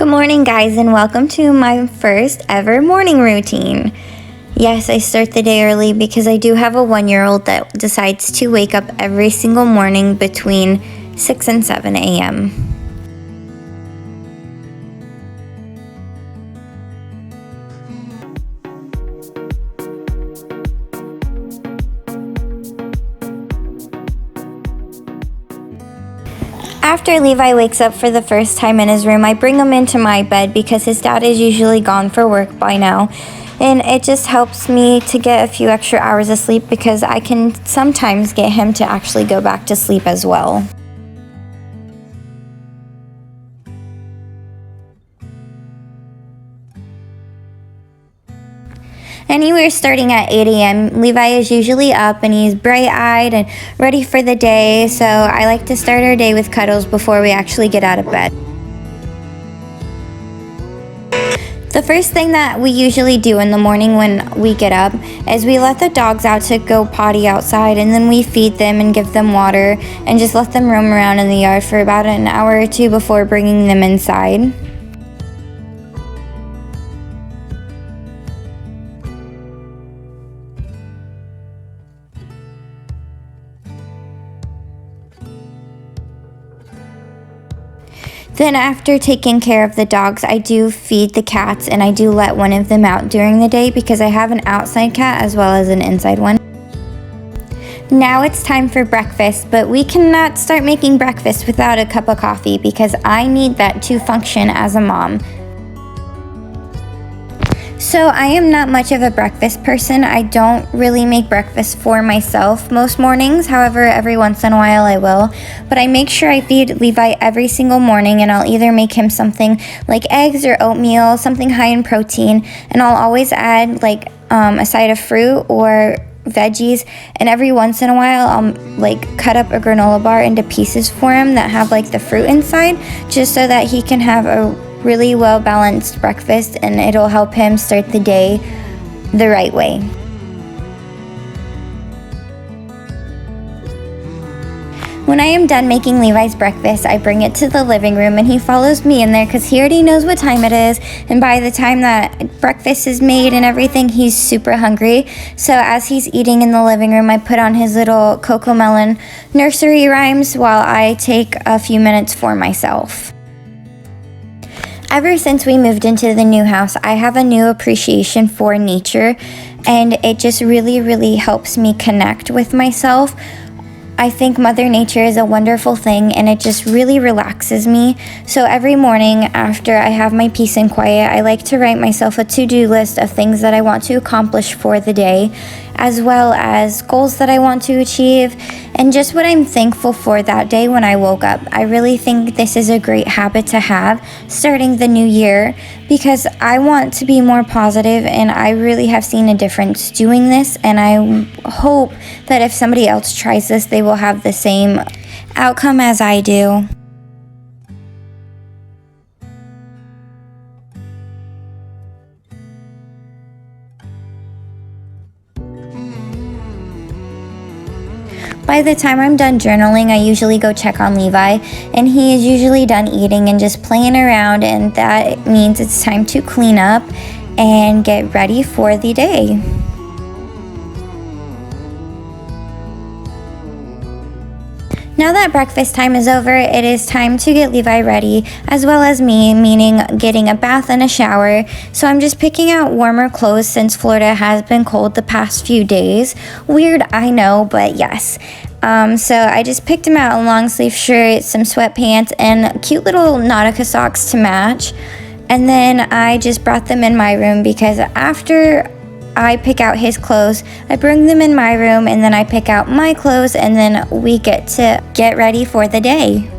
Good morning, guys, and welcome to my first ever morning routine. Yes, I start the day early because I do have a 1-year-old that decides to wake up every single morning between 6 and 7 a.m. After Levi wakes up for the first time in his room, I bring him into my bed because his dad is usually gone for work by now. And it just helps me to get a few extra hours of sleep because I can sometimes get him to actually go back to sleep as well. Anywhere starting at 8 a.m., Levi is usually up and he's bright-eyed and ready for the day, so I like to start our day with cuddles before we actually get out of bed. The first thing that we usually do in the morning when we get up is we let the dogs out to go potty outside, and then we feed them and give them water and just let them roam around in the yard for about an hour or two before bringing them inside. Then after taking care of the dogs, I do feed the cats, and I do let one of them out during the day because I have an outside cat as well as an inside one. Now it's time for breakfast, but we cannot start making breakfast without a cup of coffee because I need that to function as a mom. So I am not much of a breakfast person. I don't really make breakfast for myself most mornings. However, every once in a while I will. But I make sure I feed Levi every single morning, and I'll either make him something like eggs or oatmeal, something high in protein, and I'll always add like a side of fruit or veggies, and every once in a while I'll cut up a granola bar into pieces for him that have like the fruit inside, just so that he can have a really well balanced breakfast and it'll help him start the day the right way. When I am done making Levi's breakfast, I bring it to the living room and he follows me in there because he already knows what time it is, and by the time that breakfast is made and everything, he's super hungry. So as he's eating in the living room, I put on his little Cocomelon nursery rhymes while I take a few minutes for myself. Ever since we moved into the new house, I have a new appreciation for nature, and it just really helps me connect with myself. I think Mother Nature is a wonderful thing, and it just really relaxes me. So every morning after I have my peace and quiet, I like to write myself a to-do list of things that I want to accomplish for the day, as well as goals that I want to achieve, and just what I'm thankful for that day when I woke up. I really think this is a great habit to have starting the new year because I want to be more positive, and I really have seen a difference doing this, and I hope that if somebody else tries this, they will have the same outcome as I do. By the time I'm done journaling, I usually go check on Levi, and he is usually done eating and just playing around, and that means it's time to clean up and get ready for the day. Now that breakfast time is over, it is time to get Levi ready, as well as me, meaning getting a bath and a shower. So I'm just picking out warmer clothes since Florida has been cold the past few days. Weird, I know, but yes. So I just picked him out a long sleeve shirt, some sweatpants, and cute little Nautica socks to match. And then I just brought them in my room because after I pick out his clothes, I bring them in my room, and then I pick out my clothes, and then we get to get ready for the day.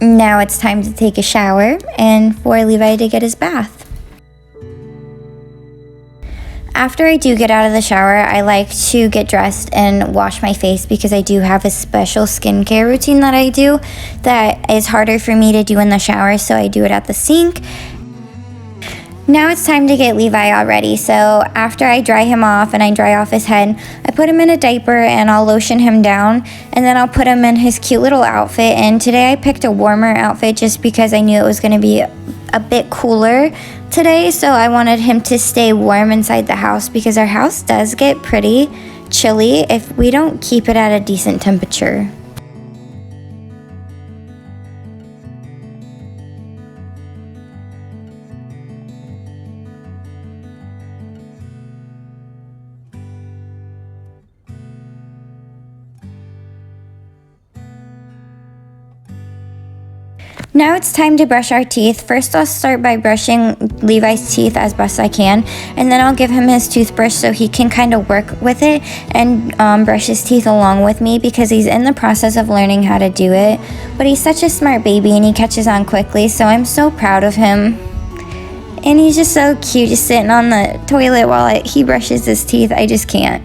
Now it's time to take a shower and for Levi to get his bath. After I do get out of the shower, I like to get dressed and wash my face because I do have a special skincare routine that I do that is harder for me to do in the shower, so I do it at the sink. Now it's time to get Levi all ready, so after I dry him off and I dry off his head, I put him in a diaper and I'll lotion him down, and then I'll put him in his cute little outfit. And today I picked a warmer outfit just because I knew it was going to be a bit cooler today, so I wanted him to stay warm inside the house because our house does get pretty chilly if we don't keep it at a decent temperature. Now it's time to brush our teeth. First I'll start by brushing Levi's teeth as best I can, and then I'll give him his toothbrush so he can kind of work with it and brush his teeth along with me because he's in the process of learning how to do it. But he's such a smart baby and he catches on quickly, so I'm so proud of him. And he's just so cute, just sitting on the toilet while he brushes his teeth. I just can't.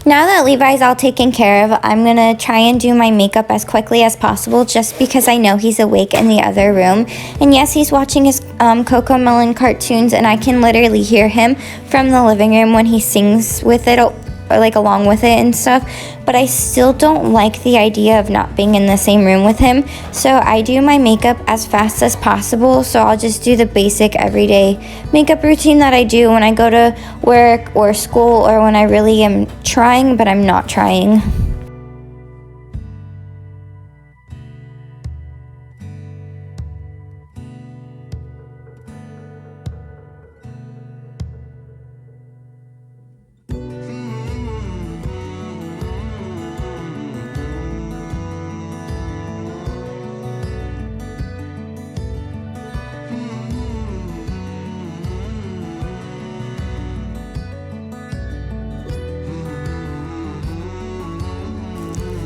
Now that Levi's all taken care of, I'm going to try and do my makeup as quickly as possible just because I know he's awake in the other room. And yes, he's watching his Coco Melon cartoons, and I can literally hear him from the living room when he sings with it, or like along with it and stuff. But I still don't like the idea of not being in the same room with him. So I do my makeup as fast as possible. So I'll just do the basic everyday makeup routine that I do when I go to work or school, or when I really am trying but I'm not trying.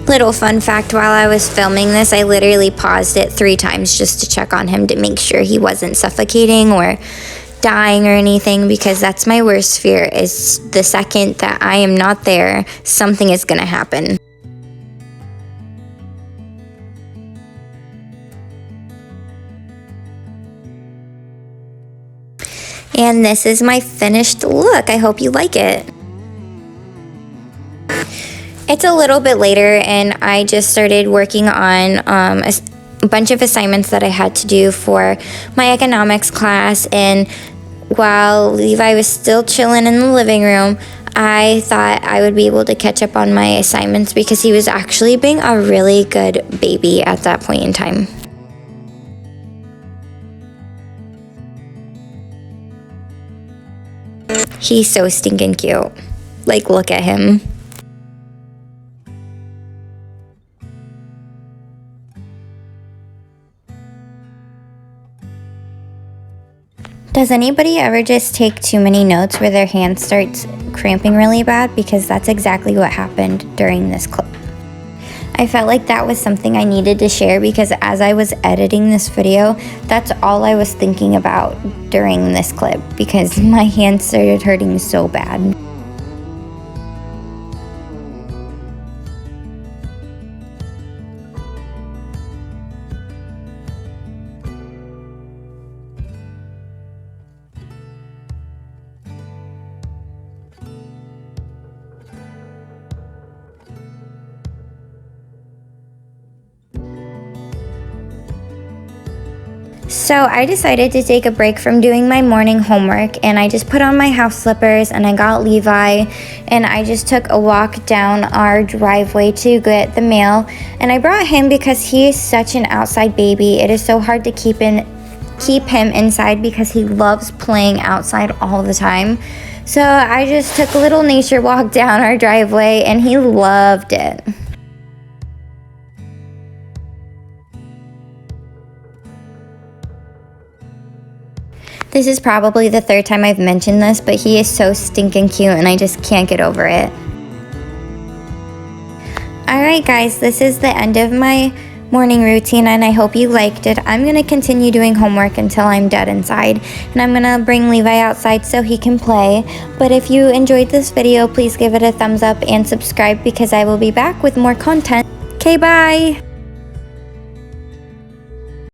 Little fun fact, while I was filming this, I literally paused it 3 times just to check on him to make sure he wasn't suffocating or dying or anything, because that's my worst fear, is the second that I am not there, something is gonna happen. And this is my finished look. I hope you like it. It's a little bit later and I just started working on a bunch of assignments that I had to do for my economics class, and while Levi was still chilling in the living room, I thought I would be able to catch up on my assignments because he was actually being a really good baby at that point in time. He's so stinking cute. Like, look at him. Does anybody ever just take too many notes where their hand starts cramping really bad? Because that's exactly what happened during this clip. I felt like that was something I needed to share because as I was editing this video, that's all I was thinking about during this clip because my hand started hurting so bad. So I decided to take a break from doing my morning homework, and I just put on my house slippers and I got Levi, and I just took a walk down our driveway to get the mail. And I brought him because he is such an outside baby. It is so hard to keep him inside because he loves playing outside all the time. So I just took a little nature walk down our driveway and he loved it. This is probably the third time I've mentioned this, but he is so stinking cute and I just can't get over it. Alright guys, this is the end of my morning routine and I hope you liked it. I'm going to continue doing homework until I'm dead inside, and I'm going to bring Levi outside so he can play. But if you enjoyed this video, please give it a thumbs up and subscribe because I will be back with more content. Okay, bye!